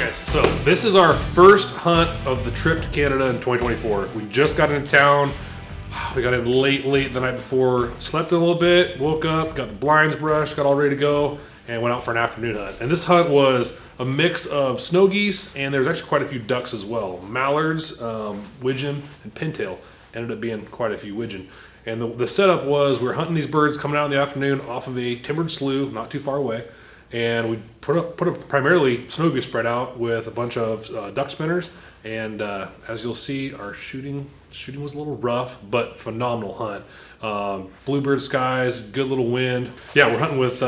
guys, so this is our first hunt of the trip to Canada in 2024. We just got into town. We got in late the night before, slept a little bit, woke up, got the blinds brushed, got all ready to go, and went out for an afternoon hunt. And this hunt was a mix of snow geese, and there was actually quite a few ducks as well. Mallards, widgeon, and pintail. Ended up being quite a few widgeon. And the setup was we were hunting these birds coming out in the afternoon off of a timbered slough not too far away. And we put a primarily snow goose spread out with a bunch of duck spinners. And as you'll see, our shooting was a little rough, but phenomenal hunt. Bluebird skies, good little wind. Yeah, we're hunting with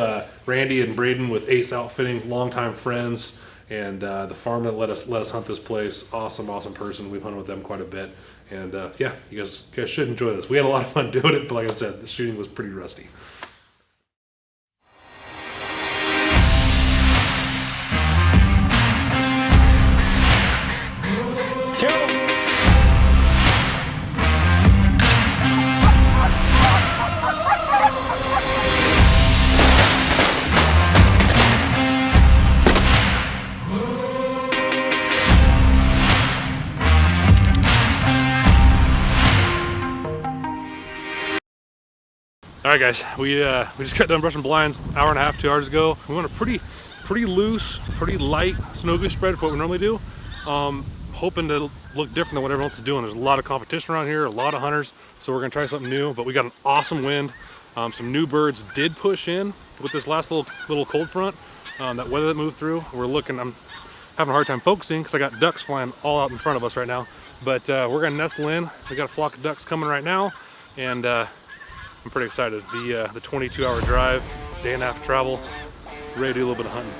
Randy and Brayden with Ace Outfitting, longtime friends. And the farm that let us hunt this place, awesome person. We've hunted with them quite a bit. And yeah, you guys should enjoy this. We had a lot of fun doing it, but like I said, the shooting was pretty rusty. All right, guys, we just got done brushing blinds hour and a half, 2 hours ago. We went a pretty loose, pretty light snow goose spread for what we normally do. Hoping to look different than what everyone else is doing. There's a lot of competition around here, a lot of hunters, so we're gonna try something new. But we got an awesome wind. Some new birds did push in with this last little cold front. That weather that moved through. I'm having a hard time focusing because I got ducks flying all out in front of us right now. But we're gonna nestle in. We got a flock of ducks coming right now, and I'm pretty excited. The 22-hour drive, day and a half travel, ready to do a little bit of hunting.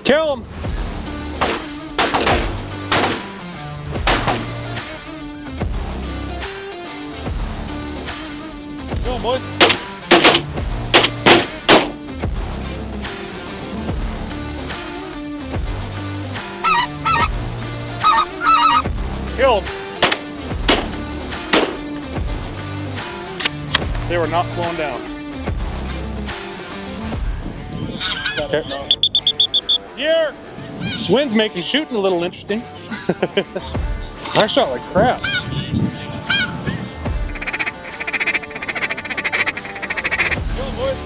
Kill him! Kill him, boys! Killed. They were not slowing down. Okay. Here! This wind's making shooting a little interesting. I shot like crap. Kill 'em, boys.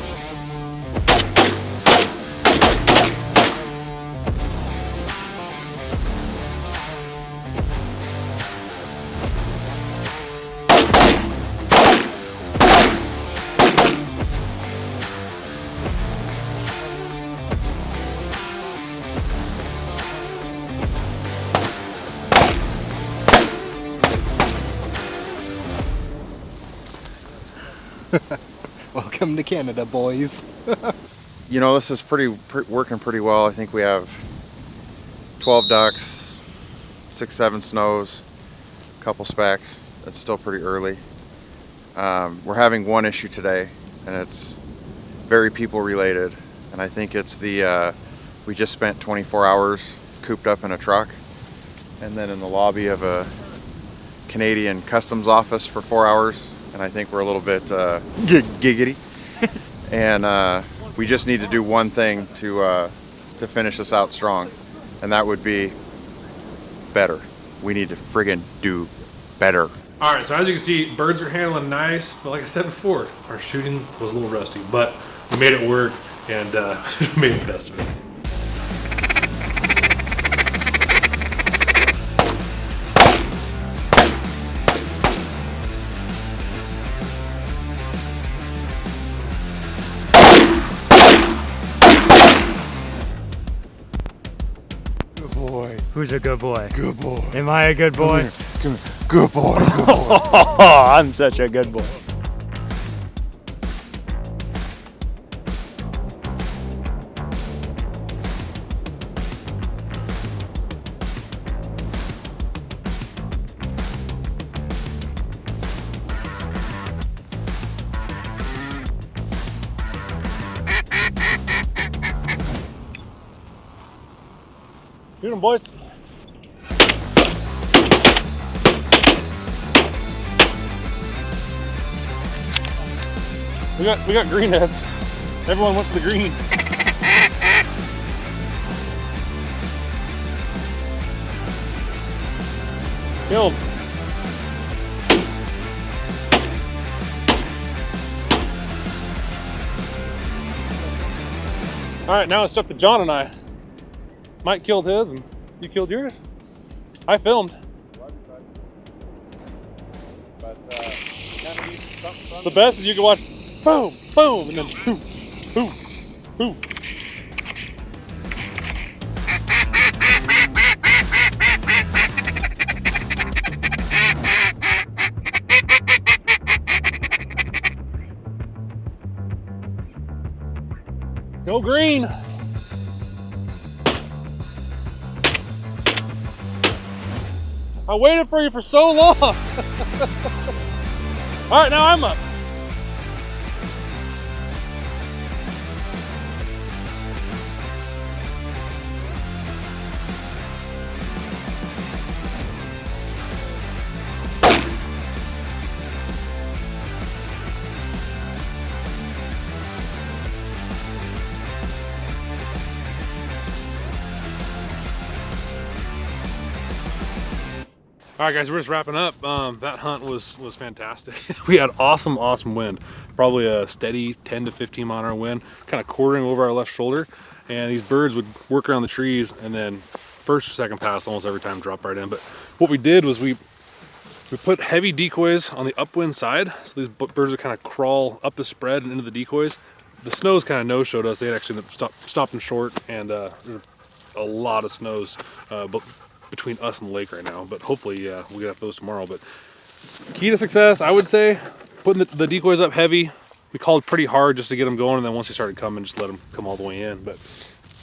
Welcome to Canada, boys. You know, this is working pretty well. I think we have 12 ducks, 6-7 snows, a couple specks. It's still pretty early. We're having one issue today, and it's very people related. And I think it's we just spent 24 hours cooped up in a truck and then in the lobby of a Canadian customs office for 4 hours. And I think we're a little bit giggity. And we just need to do one thing to finish this out strong. And that would be better. We need to friggin' do better. All right, so as you can see, birds are handling nice. But like I said before, our shooting was a little rusty. But we made it work and made the best of it. Boy. Who's a good boy? Good boy. Am I a good boy? Come here. Good boy. Good boy. I'm such a good boy. Shoot them, boys. We got green heads. Everyone wants the green. Killed. All right, now it's up to John and I. Mike killed his and you killed yours. I filmed. The best is you can watch boom, boom, and then boom, boom, boom. Go green. I waited for you for so long. All right, now I'm up. All right, guys, we're just wrapping up. That hunt was fantastic. We had awesome wind, probably a steady 10 to 15 mile an hour wind, kind of quartering over our left shoulder, and these birds would work around the trees, and then first or second pass almost every time drop right in. But what we did was we put heavy decoys on the upwind side, so these birds would kind of crawl up the spread and into the decoys. The snows kind of no-showed us. They had actually stopped and short, and there were a lot of snows, but between us and the lake right now, but hopefully we'll get those tomorrow. But key to success, I would say, putting the decoys up heavy. We called pretty hard just to get them going, and then once they started coming, just let them come all the way in. But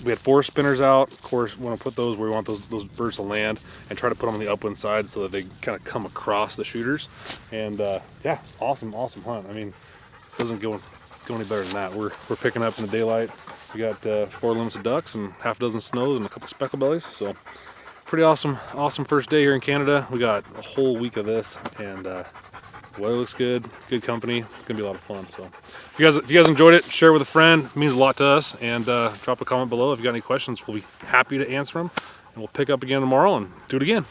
we had 4 spinners out. Of course, we want to put those where we want those birds to land, and try to put them on the upwind side so that they kind of come across the shooters. And yeah, awesome hunt. I mean, it doesn't go any better than that. We're picking up in the daylight. We got 4 limits of ducks and half a dozen snows and a couple speckle bellies. So pretty awesome first day here in Canada. We got a whole week of this, and weather looks good company. It's gonna be a lot of fun. So if you guys enjoyed it, share with a friend. It means a lot to us. And drop a comment below if you got any questions. We'll be happy to answer them, and we'll pick up again tomorrow and do it again.